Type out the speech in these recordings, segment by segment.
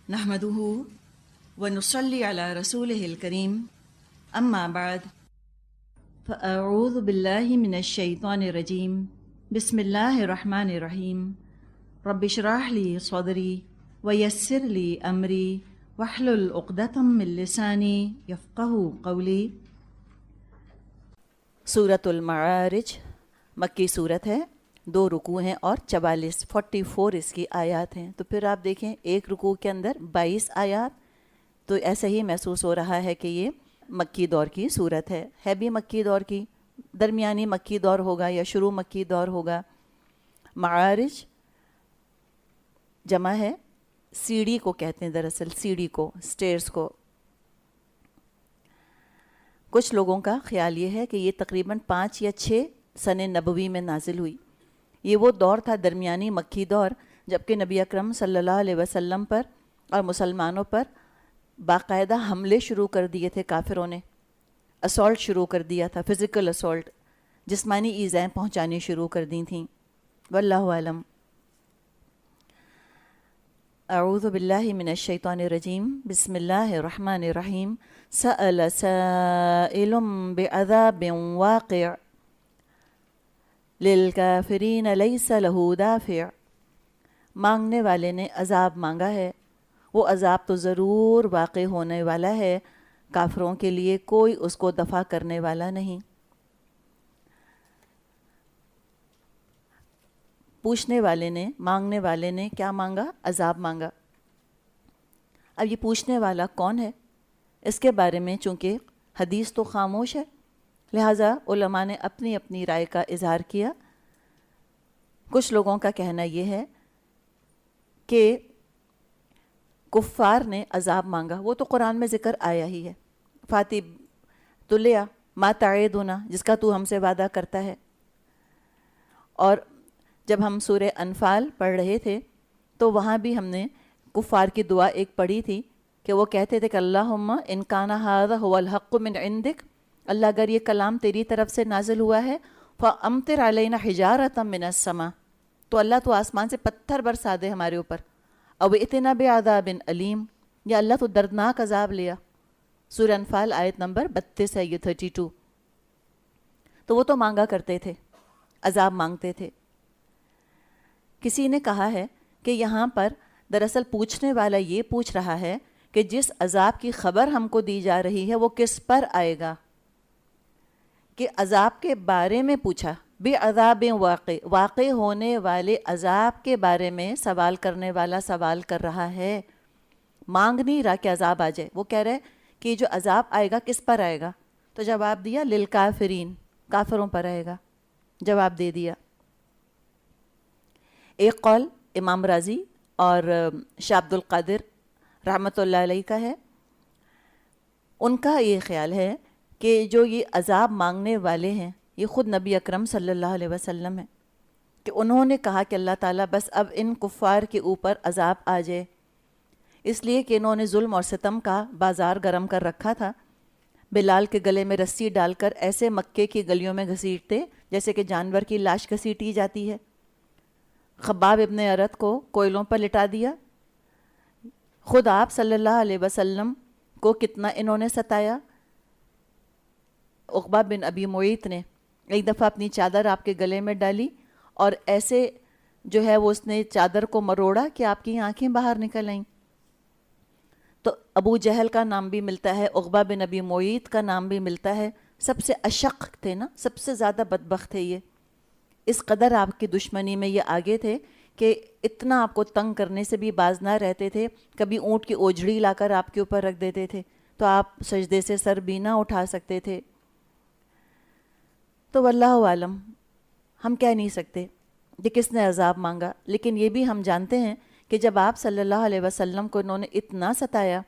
نحمده ونصلي على رسوله الكريم أما بعد فأعوذ بالله من الشيطان الرجيم بسم الله الرحمن الرحيم رب اشرح لي صدري ويسر لي أمري واحلل عقدة من لساني يفقهوا قولي۔ سورۃ المعارج مکی صورت ہے، 2 رکوع ہیں اور 44 اس کی آیات ہیں۔ تو پھر آپ دیکھیں ایک رکوع کے اندر 22 آیات، تو ایسا ہی محسوس ہو رہا ہے کہ یہ مکی دور کی صورت ہے بھی مکی دور کی، درمیانی مکی دور ہوگا یا شروع مکی دور ہوگا۔ معارج جمع ہے، سیڑھی کو کہتے ہیں، دراصل سیڑھی کو، سٹیئرز کو۔ کچھ لوگوں کا خیال یہ ہے کہ یہ تقریباً 5 یا 6 سن نبوی میں نازل ہوئی۔ یہ وہ دور تھا، درمیانی مکی دور، جبکہ نبی اکرم صلی اللہ علیہ وسلم پر اور مسلمانوں پر باقاعدہ حملے شروع کر دیے تھے کافروں نے، اسالٹ شروع کر دیا تھا، فزیکل اسالٹ، جسمانی ایذائیں پہنچانی شروع کر دی تھیں۔ واللہ اعلم۔ اعوذ باللہ من الشیطان الرجیم، بسم اللہ الرحمن الرحیم۔ سأل سائل بعذاب واقع للکافرین لیس له دافع۔ مانگنے والے نے عذاب مانگا ہے، وہ عذاب تو ضرور واقع ہونے والا ہے، کافروں کے لیے کوئی اس کو دفع کرنے والا نہیں۔ پوچھنے والے نے، مانگنے والے نے کیا مانگا؟ عذاب مانگا۔ اب یہ پوچھنے والا کون ہے؟ اس کے بارے میں چونکہ حدیث تو خاموش ہے، لہٰذا علماء نے اپنی اپنی رائے کا اظہار کیا۔ کچھ لوگوں کا کہنا یہ ہے کہ کفار نے عذاب مانگا، وہ تو قرآن میں ذکر آیا ہی ہے، فاتب تو لیا ما تعیدنا، جس کا تو ہم سے وعدہ کرتا ہے۔ اور جب ہم سورہ انفال پڑھ رہے تھے تو وہاں بھی ہم نے کفار کی دعا ایک پڑھی تھی کہ وہ کہتے تھے کہ اللہم ان کان ھذا ھو الحق من عندک، اللہ اگر یہ کلام تیری طرف سے نازل ہوا ہے فامطر علینا حجارۃ من السماء، تو اللہ تو آسمان سے پتھر برسا دے ہمارے اوپر، او ائتنا بعذاب علیم، یا اللہ تو دردناک عذاب لیا۔ سورہ انفال آیت نمبر 32 ہے یہ 32۔ تو وہ تو مانگا کرتے تھے، عذاب مانگتے تھے۔ کسی نے کہا ہے کہ یہاں پر دراصل پوچھنے والا یہ پوچھ رہا ہے کہ جس عذاب کی خبر ہم کو دی جا رہی ہے وہ کس پر آئے گا، کہ عذاب کے بارے میں پوچھا، بعذاب واقع ہونے والے عذاب کے بارے میں سوال کرنے والا سوال کر رہا ہے، مانگ نہیں رہا کہ عذاب آ جائے، وہ کہہ رہے کہ جو عذاب آئے گا کس پر آئے گا؟ تو جواب دیا للکافرین، کافروں پر آئے گا، جواب دے دیا۔ ایک قول امام راضی اور شاہ عبد القادر رحمۃ اللہ علیہ کا ہے، ان کا یہ خیال ہے کہ جو یہ عذاب مانگنے والے ہیں یہ خود نبی اکرم صلی اللہ علیہ وسلم ہیں، کہ انہوں نے کہا کہ اللہ تعالیٰ بس اب ان کفار کے اوپر عذاب آ جائے، اس لیے کہ انہوں نے ظلم اور ستم کا بازار گرم کر رکھا تھا۔ بلال کے گلے میں رسی ڈال کر ایسے مکے کی گلیوں میں گھسیٹتے جیسے کہ جانور کی لاش گھسیٹی جاتی ہے۔ خباب ابن ارت کو کوئلوں پر لٹا دیا۔ خود آپ صلی اللہ علیہ وسلم کو کتنا انہوں نے ستایا۔ عقبہ بن ابی معیط نے ایک دفعہ اپنی چادر آپ کے گلے میں ڈالی اور ایسے جو ہے وہ اس نے چادر کو مروڑا کہ آپ کی آنکھیں باہر نکل آئیں۔ تو ابو جہل کا نام بھی ملتا ہے، عقبہ بن ابی معیط کا نام بھی ملتا ہے، سب سے اشق تھے نا، سب سے زیادہ بدبخت تھے یہ، اس قدر آپ کی دشمنی میں یہ آگے تھے کہ اتنا آپ کو تنگ کرنے سے بھی باز نہ رہتے تھے، کبھی اونٹ کی اوجھڑی لا کر آپ کے اوپر رکھ دیتے تھے تو آپ سجدے سے سر بھی نہ اٹھا سکتے تھے۔ تو واللہ عالم، ہم کہہ نہیں سکتے کہ کس نے عذاب مانگا، لیکن یہ بھی ہم جانتے ہیں کہ جب آپ صلی اللہ علیہ وسلم کو انہوں نے اتنا ستایا،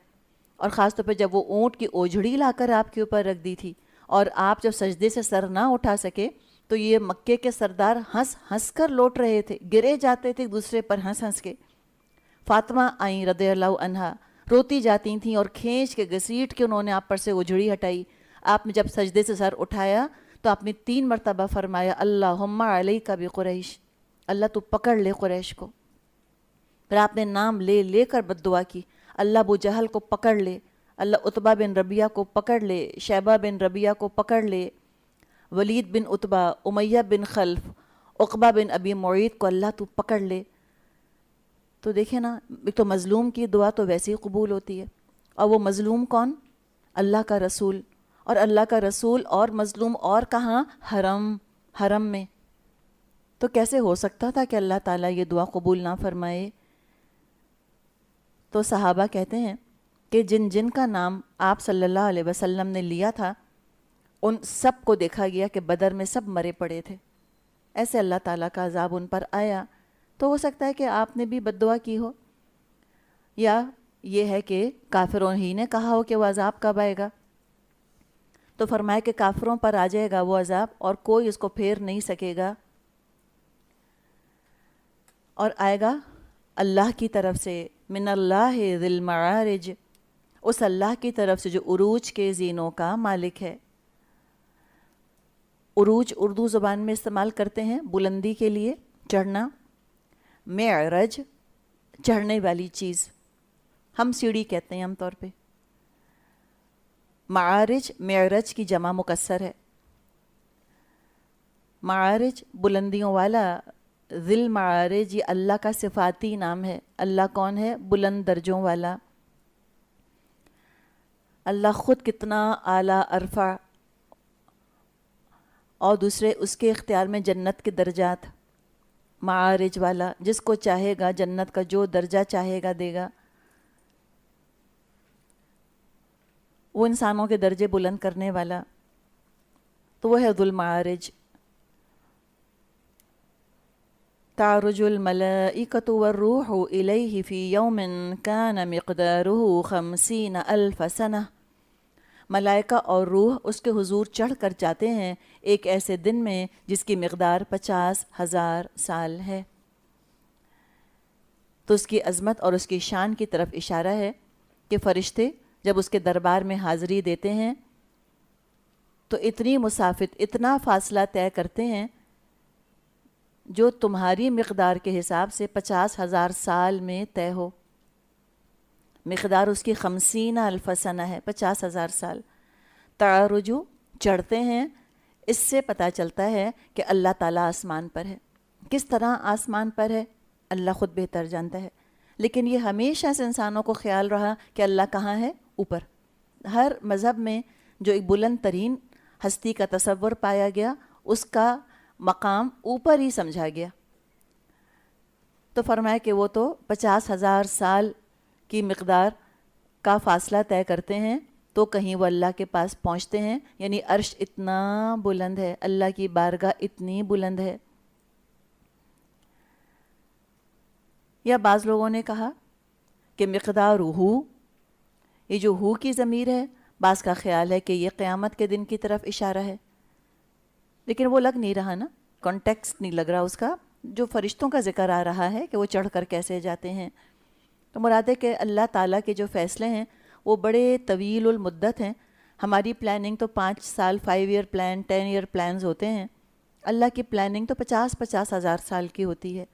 اور خاص طور پہ جب وہ اونٹ کی اوجھڑی لا کر آپ کے اوپر رکھ دی تھی اور آپ جب سجدے سے سر نہ اٹھا سکے، تو یہ مکے کے سردار ہنس ہنس کر لوٹ رہے تھے، گرے جاتے تھے ایک دوسرے پر ہنس ہنس کے۔ فاطمہ آئیں رضی اللہ عنہا، روتی جاتی تھیں اور کھینچ کے گھسیٹ کے انہوں نے آپ پر سے اجڑی ہٹائی۔ آپ نے جب سجدے سے سر اٹھایا تو آپ نے 3 مرتبہ فرمایا اللہم علیک بقریش، اللہ تو پکڑ لے قریش کو۔ پھر آپ نے نام لے لے کر بد دعا کی، اللہ ابو جہل کو پکڑ لے، اللہ عتبہ بن ربیعہ کو پکڑ لے، شیبہ بن ربیعہ کو پکڑ لے، ولید بن عتبہ، امیہ بن خلف، عقبہ بن ابی معیط کو اللہ تو پکڑ لے، تو دیکھیں نا، ایک تو مظلوم کی دعا تو ویسے ہی قبول ہوتی ہے، اور وہ مظلوم کون؟ اللہ کا رسول، اور اللہ کا رسول اور مظلوم اور کہاں؟ حرم میں، تو کیسے ہو سکتا تھا کہ اللہ تعالیٰ یہ دعا قبول نہ فرمائے؟ تو صحابہ کہتے ہیں کہ جن جن کا نام آپ صلی اللہ علیہ وسلم نے لیا تھا ان سب کو دیکھا گیا کہ بدر میں سب مرے پڑے تھے، ایسے اللہ تعالیٰ کا عذاب ان پر آیا۔ تو ہو سکتا ہے کہ آپ نے بھی بد دعا کی ہو، یا یہ ہے کہ کافروں ہی نے کہا ہو کہ وہ عذاب کب آئے گا، تو فرمایا کہ کافروں پر آ جائے گا وہ عذاب اور کوئی اس کو پھیر نہیں سکے گا، اور آئے گا اللہ کی طرف سے، من اللہ ذی المعارج، اس اللہ کی طرف سے جو عروج کے زینوں کا مالک ہے۔ عروج اردو زبان میں استعمال کرتے ہیں بلندی کے لیے، چڑھنا، معرج چڑھنے والی چیز، ہم سیڑھی کہتے ہیں عام طور پہ، معارج معرج کی جمع مکسر ہے، معارج بلندیوں والا، ذی المعارج یہ اللہ کا صفاتی نام ہے، اللہ کون ہے؟ بلند درجوں والا، اللہ خود کتنا اعلیٰ ارفع، اور دوسرے اس کے اختیار میں جنت کے درجات، معارج والا، جس کو چاہے گا جنت کا جو درجہ چاہے گا دے گا، وہ انسانوں کے درجے بلند کرنے والا، تو وہ ہے ذو المعارج۔ تعرج الملائکۃ والروح الیہ فی یوم کان مقدارہ 50,000 سنہ، ملائکہ اور روح اس کے حضور چڑھ کر جاتے ہیں ایک ایسے دن میں جس کی مقدار 50,000 سال ہے۔ تو اس کی عظمت اور اس کی شان کی طرف اشارہ ہے کہ فرشتے جب اس کے دربار میں حاضری دیتے ہیں تو اتنی مسافت، اتنا فاصلہ طے کرتے ہیں جو تمہاری مقدار کے حساب سے 50,000 سال میں طے ہو، مقدار اس کی 50,000 سنہ ہے، 50,000 سال۔ تعرجو چڑھتے ہیں، اس سے پتہ چلتا ہے کہ اللہ تعالیٰ آسمان پر ہے۔ کس طرح آسمان پر ہے اللہ خود بہتر جانتا ہے، لیکن یہ ہمیشہ سے انسانوں کو خیال رہا کہ اللہ کہاں ہے؟ اوپر۔ ہر مذہب میں جو ایک بلند ترین ہستی کا تصور پایا گیا اس کا مقام اوپر ہی سمجھا گیا، تو فرمایا کہ وہ تو 50,000 سال کی مقدار کا فاصلہ طے کرتے ہیں تو کہیں وہ اللہ کے پاس پہنچتے ہیں، یعنی عرش اتنا بلند ہے، اللہ کی بارگاہ اتنی بلند ہے۔ یا بعض لوگوں نے کہا کہ مقدار ہو، یہ جو ہو کی ضمیر ہے، بعض کا خیال ہے کہ یہ قیامت کے دن کی طرف اشارہ ہے، لیکن وہ لگ نہیں رہا نا، کانٹیکسٹ نہیں لگ رہا اس کا، جو فرشتوں کا ذکر آ رہا ہے کہ وہ چڑھ کر کیسے جاتے ہیں، تو مراد ہے کہ اللہ تعالیٰ کے جو فیصلے ہیں وہ بڑے طویل المدت ہیں۔ ہماری پلاننگ تو 5 سال، 5 ایئر پلان، 10 ایئر پلانز ہوتے ہیں، اللہ کی پلاننگ تو 50,000 سال کی ہوتی ہے،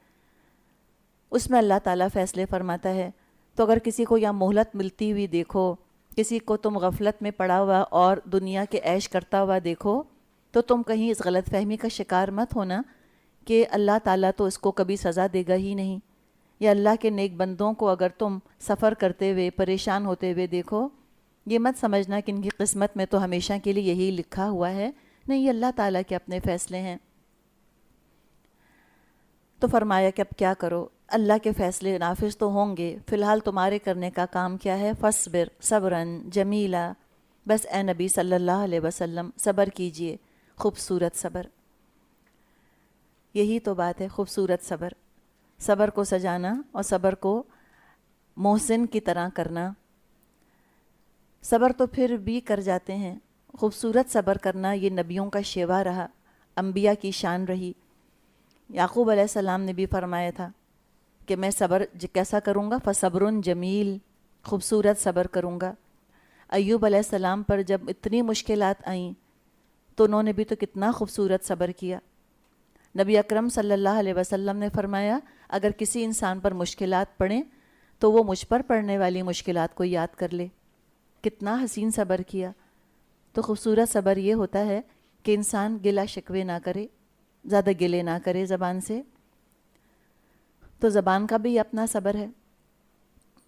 اس میں اللہ تعالیٰ فیصلے فرماتا ہے۔ تو اگر کسی کو یا مہلت ملتی ہوئی دیکھو، کسی کو تم غفلت میں پڑا ہوا اور دنیا کے عیش کرتا ہوا دیکھو، تو تم کہیں اس غلط فہمی کا شکار مت ہونا کہ اللہ تعالیٰ تو اس کو کبھی سزا دے گا ہی نہیں، یا اللہ کے نیک بندوں کو اگر تم سفر کرتے ہوئے پریشان ہوتے ہوئے دیکھو، یہ مت سمجھنا کہ ان کی قسمت میں تو ہمیشہ کے لیے یہی لکھا ہوا ہے، نہیں، یہ اللہ تعالیٰ کے اپنے فیصلے ہیں۔ تو فرمایا کہ اب کیا کرو، اللہ کے فیصلے نافذ تو ہوں گے، فی الحال تمہارے کرنے کا کام کیا ہے؟ فصبر صبراً جمیلا، بس اے نبی صلی اللہ علیہ وسلم صبر کیجئے، خوبصورت صبر۔ یہی تو بات ہے، خوبصورت صبر، صبر کو سجانا اور صبر کو محسن کی طرح کرنا۔ صبر تو پھر بھی کر جاتے ہیں، خوبصورت صبر کرنا یہ نبیوں کا شیوا رہا، انبیاء کی شان رہی۔ یعقوب علیہ السلام نے بھی فرمایا تھا کہ میں صبر کیسا کروں گا؟ فصبر جمیل، خوبصورت صبر کروں گا۔ ایوب علیہ السلام پر جب اتنی مشکلات آئیں تو انہوں نے بھی تو کتنا خوبصورت صبر کیا۔ نبی اکرم صلی اللہ علیہ وسلم نے فرمایا اگر کسی انسان پر مشکلات پڑیں تو وہ مجھ پر پڑنے والی مشکلات کو یاد کر لے. کتنا حسین صبر کیا. تو خوبصورت صبر یہ ہوتا ہے کہ انسان گلا شکوے نہ کرے، زیادہ گلے نہ کرے زبان سے. تو زبان کا بھی اپنا صبر ہے.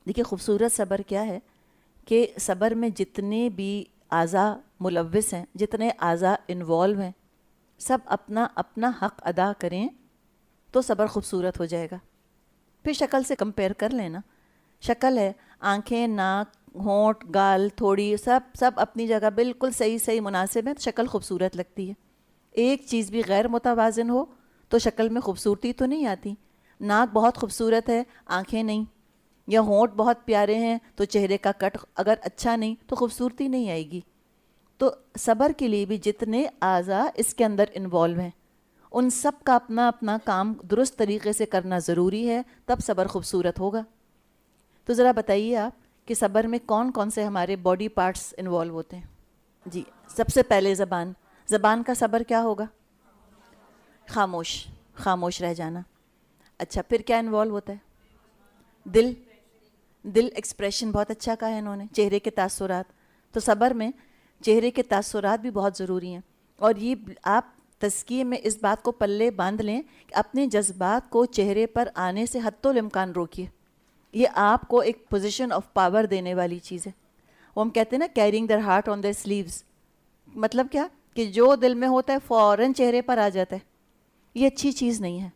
دیکھیے خوبصورت صبر کیا ہے کہ صبر میں جتنے بھی اعضاء ملوث ہیں، جتنے اعضاء انوالو ہیں، سب اپنا اپنا حق ادا کریں تو صبر خوبصورت ہو جائے گا. پھر شکل سے کمپیئر کر لینا. شکل ہے، آنکھیں، ناک، ہونٹ، گال، تھوڑی، سب اپنی جگہ بالکل صحیح مناسب ہے تو شکل خوبصورت لگتی ہے. ایک چیز بھی غیر متوازن ہو تو شکل میں خوبصورتی تو نہیں آتی. ناک بہت خوبصورت ہے، آنکھیں نہیں، یا ہونٹ بہت پیارے ہیں تو چہرے کا کٹ اگر اچھا نہیں تو خوبصورتی نہیں آئے گی. تو صبر کے لیے بھی جتنے اعضاء اس کے اندر انوالو ہیں ان سب کا اپنا اپنا کام درست طریقے سے کرنا ضروری ہے، تب صبر خوبصورت ہوگا. تو ذرا بتائیے آپ کہ صبر میں کون کون سے ہمارے باڈی پارٹس انوالو ہوتے ہیں؟ جی سب سے پہلے زبان کا صبر کیا ہوگا؟ خاموش رہ جانا. اچھا پھر کیا انوالو ہوتا ہے؟ دل ایکسپریشن بہت اچھا کہا ہے انہوں نے، چہرے کے تاثرات. تو صبر میں چہرے کے تاثرات بھی بہت ضروری ہیں. اور یہ آپ تزکیے میں اس بات کو پلے باندھ لیں کہ اپنے جذبات کو چہرے پر آنے سے حتی الامکان روکیے. یہ آپ کو ایک پوزیشن آف پاور دینے والی چیز ہے. وہ ہم کہتے ہیں نا caring their heart on their sleeves. مطلب کیا کہ جو دل میں ہوتا ہے فوراً چہرے پر آ جاتا ہے. یہ اچھی چیز نہیں ہے.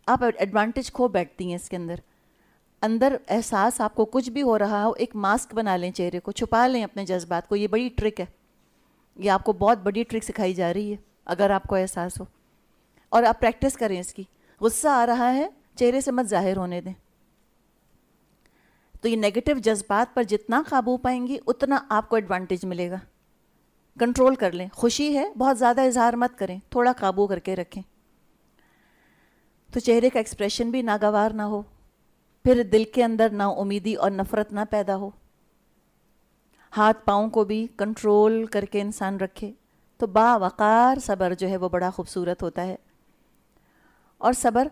آپ ایڈوانٹیج کھو بیٹھتی ہیں اس کے اندر احساس آپ کو کچھ بھی ہو رہا ہو ایک ماسک بنا لیں، چہرے کو چھپا لیں اپنے جذبات کو. یہ بڑی ٹرک ہے، یہ آپ کو بہت بڑی ٹرک سکھائی جا رہی ہے اگر آپ کو احساس ہو. اور آپ پریکٹس کریں اس کی. غصہ آ رہا ہے چہرے سے مت ظاہر ہونے دیں. تو یہ نیگیٹو جذبات پر جتنا قابو پائیں گی اتنا آپ کو ایڈوانٹیج ملے گا. کنٹرول کر لیں. خوشی ہے بہت زیادہ اظہار مت کریں، تھوڑا قابو کر کے رکھیں. تو چہرے کا ایکسپریشن بھی ناگوار نہ ہو. پھر دل کے اندر نا امیدی اور نفرت نہ پیدا ہو. ہاتھ پاؤں کو بھی کنٹرول کر کے انسان رکھے. تو باوقار صبر جو ہے وہ بڑا خوبصورت ہوتا ہے. اور صبر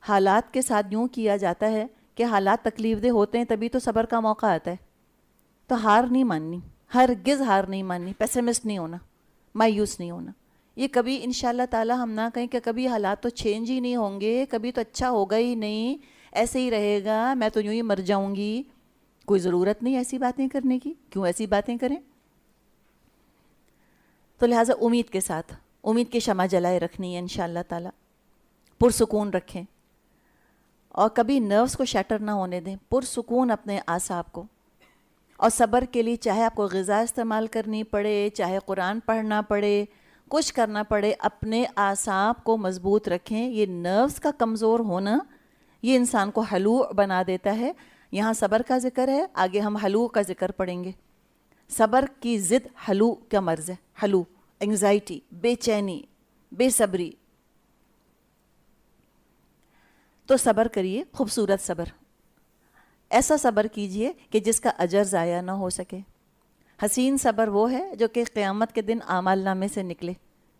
حالات کے ساتھ یوں کیا جاتا ہے کہ حالات تکلیف دہ ہوتے ہیں تبھی تو صبر کا موقع آتا ہے. تو ہار نہیں ماننی، ہرگز ہار نہیں ماننی، پیسمسٹ نہیں ہونا، مایوس نہیں ہونا. یہ کبھی انشاءاللہ تعالی ہم نہ کہیں کہ کبھی حالات تو چینج ہی نہیں ہوں گے، کبھی تو اچھا ہوگا ہی نہیں، ایسے ہی رہے گا، میں تو یوں ہی مر جاؤں گی. کوئی ضرورت نہیں ایسی باتیں کرنے کی. کیوں ایسی باتیں کریں؟ تو لہٰذا امید کے ساتھ امید کی شمع جلائے رکھنی ہے انشاءاللہ تعالی. پرسکون رکھیں اور کبھی نروس کو شیٹر نہ ہونے دیں. پرسکون اپنے اعصاب کو. اور صبر کے لیے چاہے آپ کو غذا استعمال کرنی پڑے، چاہے قرآن پڑھنا پڑے، کچھ کرنا پڑے، اپنے اعصاب کو مضبوط رکھیں. یہ نروس کا کمزور ہونا یہ انسان کو ہلوع بنا دیتا ہے. یہاں صبر کا ذکر ہے، آگے ہم ہلوع کا ذکر پڑھیں گے. صبر کی ضد ہلوع کا مرض ہے. ہلوع انگزائٹی، بے چینی، بے صبری. تو صبر کریے، خوبصورت صبر. ایسا صبر کیجئے کہ جس کا اجر ضائع نہ ہو سکے. حسین صبر وہ ہے جو کہ قیامت کے دن اعمال نامے سے نکلے.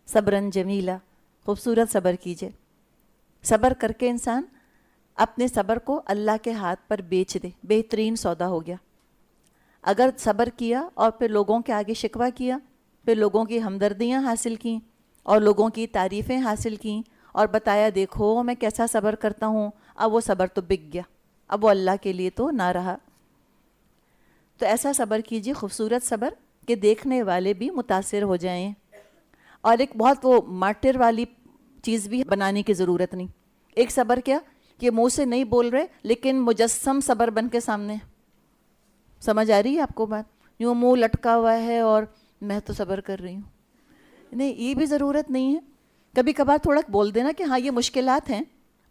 صبرن جمیلا، خوبصورت صبر کیجئے. صبر کر کے انسان اپنے صبر کو اللہ کے ہاتھ پر بیچ دے، بہترین سودا ہو گیا. اگر صبر کیا اور پھر لوگوں کے آگے شکوہ کیا، پھر لوگوں کی ہمدردیاں حاصل کیں اور لوگوں کی تعریفیں حاصل کیں اور بتایا دیکھو میں کیسا صبر کرتا ہوں، اب وہ صبر تو بک گیا، اب وہ اللہ کے لیے تو نہ رہا. تو ایسا صبر کیجیے، خوبصورت صبر، کہ دیکھنے والے بھی متاثر ہو جائیں. اور ایک بہت وہ مارٹر والی چیز بھی بنانے کی ضرورت نہیں. ایک صبر کیا کہ منہ سے نہیں بول رہے لیکن مجسم صبر بن کے سامنے. سمجھ آ رہی ہے آپ کو بات؟ یوں منہ لٹکا ہوا ہے اور میں تو صبر کر رہی ہوں. نہیں، یہ بھی ضرورت نہیں ہے. کبھی کبھار تھوڑا بول دینا کہ ہاں یہ مشکلات ہیں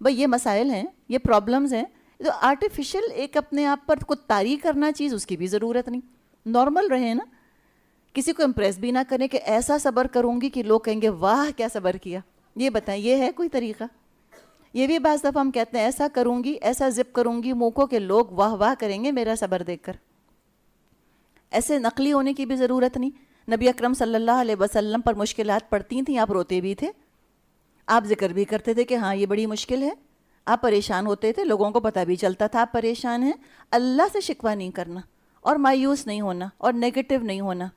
بھائی، یہ مسائل ہیں، یہ پرابلمز ہیں. تو آرٹیفیشل ایک اپنے آپ پر کچھ طاری کرنا چیز، اس کی بھی ضرورت نہیں. نارمل رہے نا، کسی کو امپریس بھی نہ کریں کہ ایسا صبر کروں گی کہ لوگ کہیں گے واہ کیا صبر کیا. یہ بتائیں یہ ہے کوئی طریقہ؟ یہ بھی بعض دفعہ ہم کہتے ہیں ایسا کروں گی، ایسا زپ کروں گی منہ کو کہ لوگ واہ واہ کریں گے میرا صبر دیکھ کر. ایسے نقلی ہونے کی بھی ضرورت نہیں. نبی اکرم صلی اللہ علیہ وسلم پر مشکلات پڑتی تھیں، آپ روتے بھی تھے، آپ ذکر بھی کرتے تھے کہ ہاں یہ بڑی مشکل ہے. آپ پریشان ہوتے تھے، لوگوں کو پتہ بھی چلتا تھا آپ پریشان ہیں، اللہ سے شکوہ نہیں کرنا اور مایوس نہیں ہونا اور نیگیٹو نہیں ہونا.